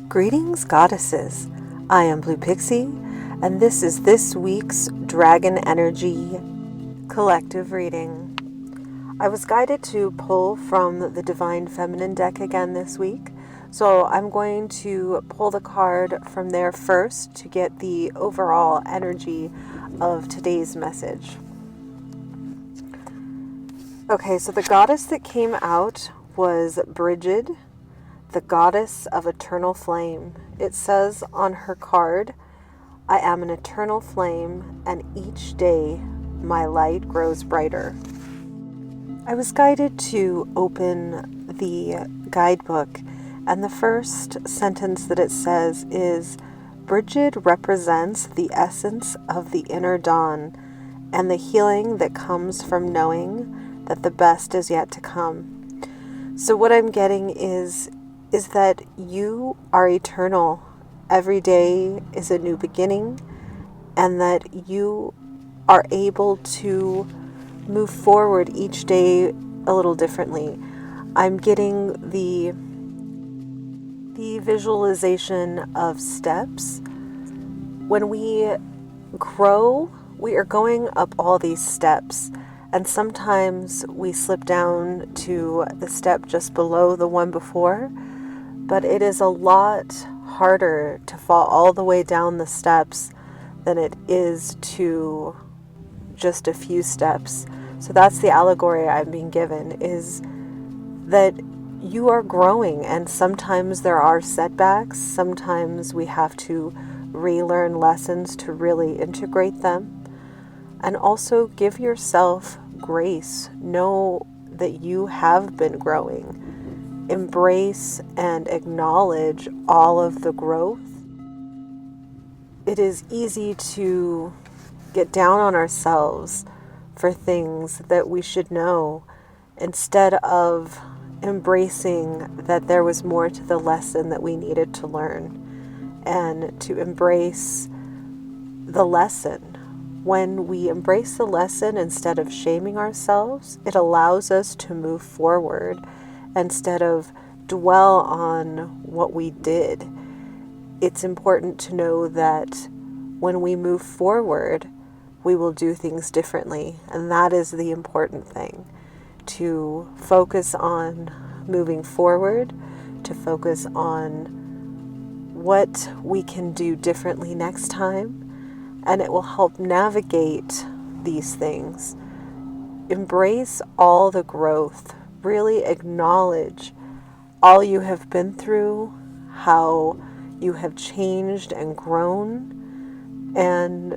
Greetings, goddesses. I am Blue Pixie, and this is this week's Dragon Energy collective reading. I was guided to pull from the Divine Feminine deck again this week, so I'm going to pull the card from there first to get the overall energy of today's message. Okay, so the goddess that came out was Brigid, the goddess of eternal flame. It says on her card, I am an eternal flame, and each day my light grows brighter. I was guided to open the guidebook, and the first sentence that it says is, Brigid represents the essence of the inner dawn and the healing that comes from knowing that the best is yet to come. So what I'm getting is that you are eternal. Every day is a new beginning, and that you are able to move forward each day a little differently. I'm getting the visualization of steps. When we grow, we are going up all these steps, and sometimes we slip down to the step just below the one before. But it is a lot harder to fall all the way down the steps than it is to just a few steps. So that's the allegory I'm being given, is that you are growing, and sometimes there are setbacks. Sometimes we have to relearn lessons to really integrate them. And also give yourself grace. Know that you have been growing. Embrace and acknowledge all of the growth. It is easy to get down on ourselves for things that we should know, instead of embracing that there was more to the lesson that we needed to learn, and to embrace the lesson. When we embrace the lesson instead of shaming ourselves, it allows us to move forward instead of dwell on what we did. It's important to know that when we move forward, we will do things differently. And that is the important thing, to focus on moving forward, to focus on what we can do differently next time, and it will help navigate these things. Embrace all the growth. Really acknowledge all you have been through, how you have changed and grown, and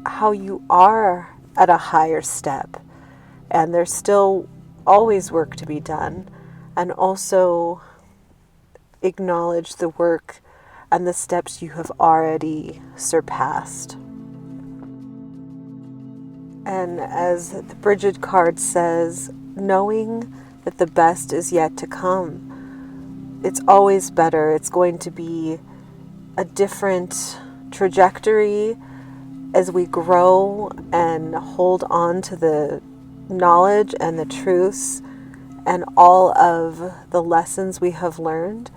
how you are at a higher step. And there's still always work to be done. And also acknowledge the work and the steps you have already surpassed. And as the Brigid card says, knowing that the best is yet to come. It's always better. It's going to be a different trajectory as we grow and hold on to the knowledge and the truths and all of the lessons we have learned.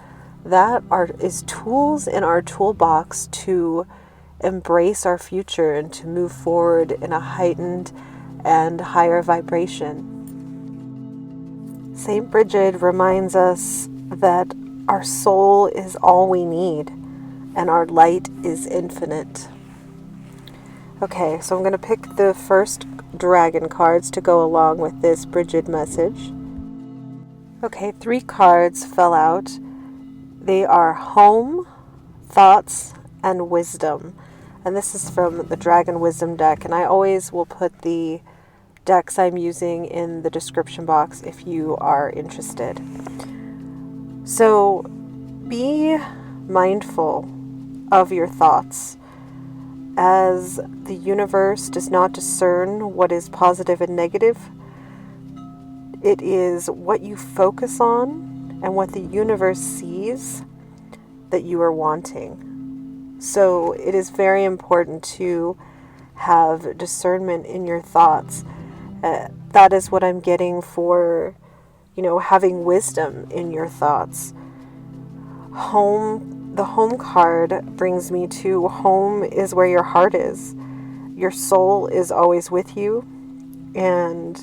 That is tools in our toolbox to embrace our future and to move forward in a heightened and higher vibration. Saint Brigid reminds us that our soul is all we need, and our light is infinite. Okay, so I'm going to pick the first dragon cards to go along with this Brigid message. Okay, 3 cards fell out. They are Home, Thoughts, and Wisdom. And this is from the Dragon Wisdom deck, and I always will put the decks I'm using in the description box if you are interested. So be mindful of your thoughts, as the universe does not discern what is positive and negative. It is what you focus on and what the universe sees that you are wanting. So it is very important to have discernment in your thoughts. That is what I'm getting for, having wisdom in your thoughts. Home, the home card brings me to home is where your heart is. Your soul is always with you, and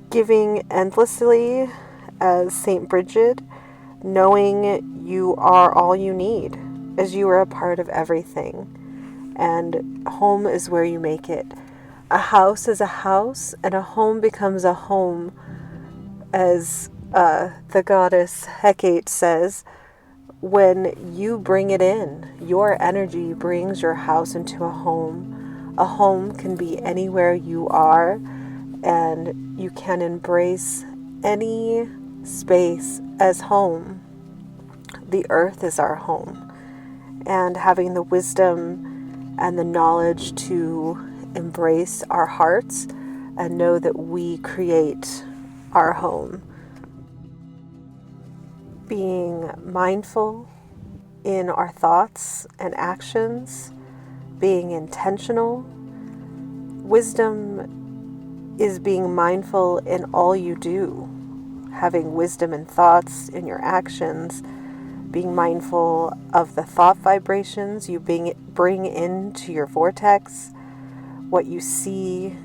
giving endlessly as Saint Brigid, knowing you are all you need, as you are a part of everything. And home is where you make it. A house is a house, and a home becomes a home, as the goddess Hecate says, when you bring it in. Your energy brings your house into a home. A home can be anywhere you are, and you can embrace any space as home. The earth is our home, and having the wisdom and the knowledge to embrace our hearts and know that we create our home. Being mindful in our thoughts and actions, being intentional. Wisdom is being mindful in all you do, having wisdom in thoughts, in your actions, being mindful of the thought vibrations you bring into your vortex. What you see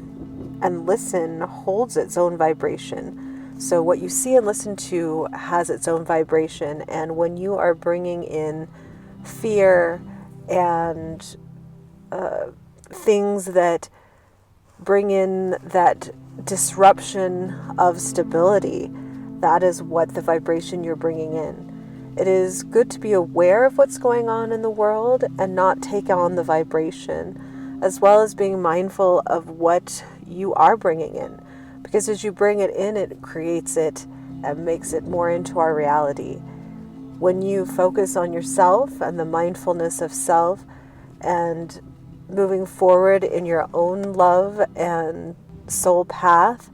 and listen holds its own vibration. So what you see and listen to has its own vibration. And when you are bringing in fear and things that bring in that disruption of stability, that is what the vibration you're bringing in. It is good to be aware of what's going on in the world and not take on the vibration, as well as being mindful of what you are bringing in. Because as you bring it in, it creates it and makes it more into our reality. When you focus on yourself and the mindfulness of self and moving forward in your own love and soul path,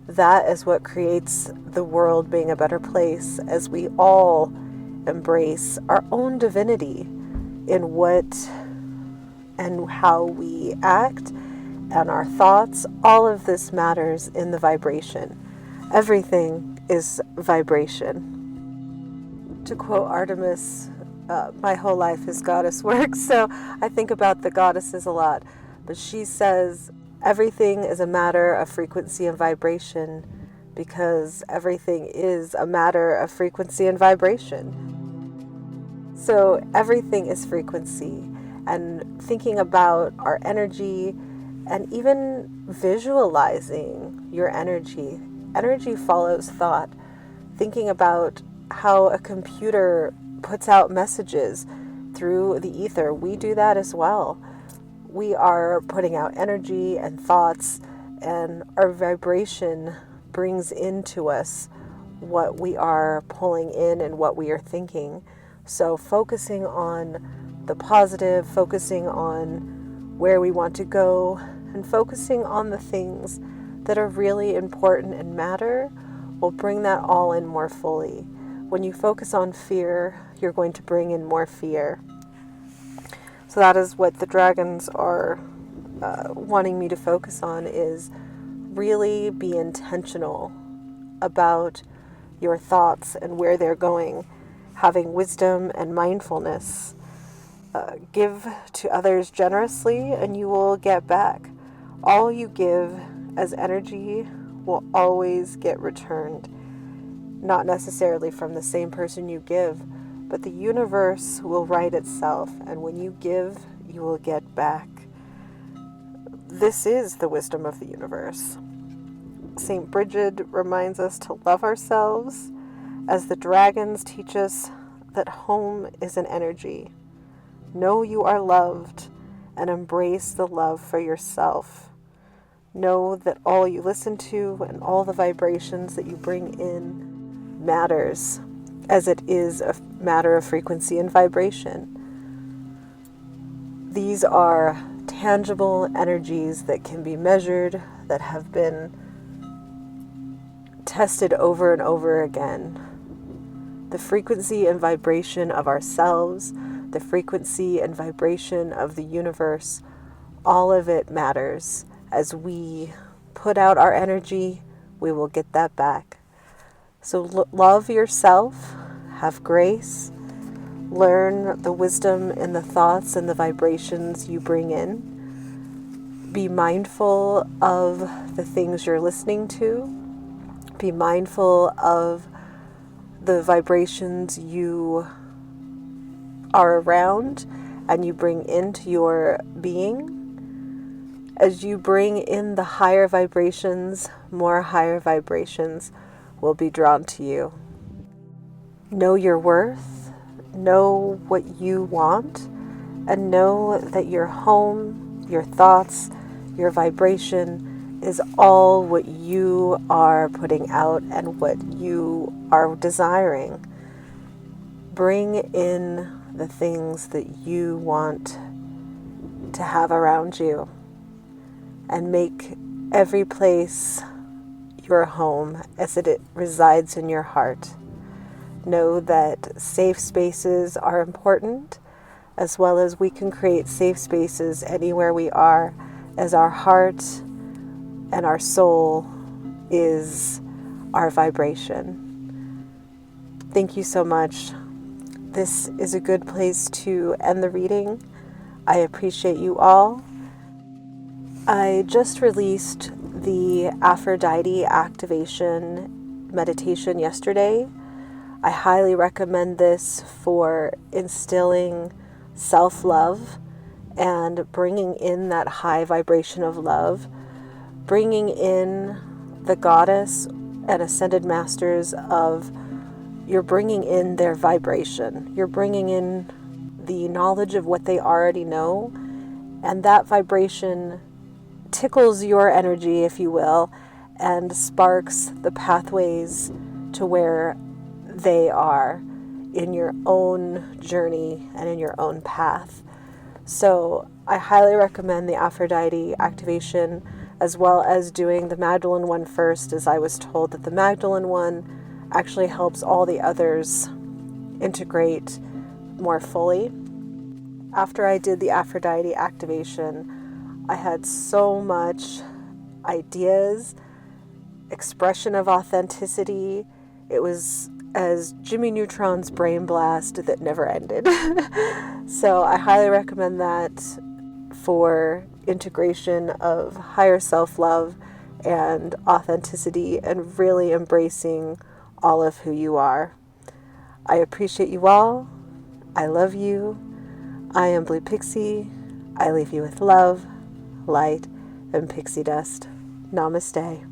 that is what creates the world being a better place, as we all embrace our own divinity in what and how we act and our thoughts. All of this matters in the vibration. Everything is vibration. To quote Artemis, my whole life is goddess work, so I think about the goddesses a lot. But she says everything is a matter of frequency and vibration, because everything is a matter of frequency and vibration. So everything is frequency, and thinking about our energy and even visualizing your energy. Energy follows thought. Thinking about how a computer puts out messages through the ether, we do that as well. We are putting out energy and thoughts, and our vibration brings into us what we are pulling in and what we are thinking. So focusing on the positive, focusing on where we want to go, and focusing on the things that are really important and matter will bring that all in more fully. When you focus on fear, you're going to bring in more fear. So that is what the dragons are wanting me to focus on, is really be intentional about your thoughts and where they're going, having wisdom and mindfulness. Give to others generously and you will get back. All you give as energy will always get returned. Not necessarily from the same person you give, but the universe will right itself, and when you give, you will get back. This is the wisdom of the universe. Saint Brigid reminds us to love ourselves, as the dragons teach us that home is an energy. Know you are loved and embrace the love for yourself. Know that all you listen to and all the vibrations that you bring in matters, as it is a matter of frequency and vibration. These are tangible energies that can be measured, that have been tested over and over again. The frequency and vibration of ourselves, the frequency and vibration of the universe, all of it matters. As we put out our energy, we will get that back. So love yourself, have grace, Learn the wisdom in the thoughts and the vibrations you bring in. Be mindful of the things you're listening to. Be mindful of the vibrations you are around and you bring into your being. As you bring in the higher vibrations, more higher vibrations will be drawn to you. Know your worth, know what you want, and know that your home, your thoughts, your vibration is all what you are putting out and what you are desiring. Bring in the things that you want to have around you and make every place your home as it resides in your heart. Know that safe spaces are important, as well as we can create safe spaces anywhere we are, as our heart and our soul is our vibration. Thank you so much. This is a good place to end the reading. I appreciate you all. I just released the Aphrodite activation meditation yesterday. I highly recommend this for instilling self-love and bringing in that high vibration of love, bringing in the goddess and ascended masters of, you're bringing in their vibration. You're bringing in the knowledge of what they already know, and that vibration tickles your energy, if you will, and sparks the pathways to where they are in your own journey and in your own path. So I highly recommend the Aphrodite activation, as well as doing the Magdalene one first, as I was told that the Magdalene one actually helps all the others integrate more fully. After I did the Aphrodite activation, I had so much ideas, expression of authenticity. It was as Jimmy Neutron's brain blast that never ended. So I highly recommend that for integration of higher self-love and authenticity and really embracing all of who you are. I appreciate you all. I love you. I am Blue Pixie. I leave you with love, light, and pixie dust. Namaste.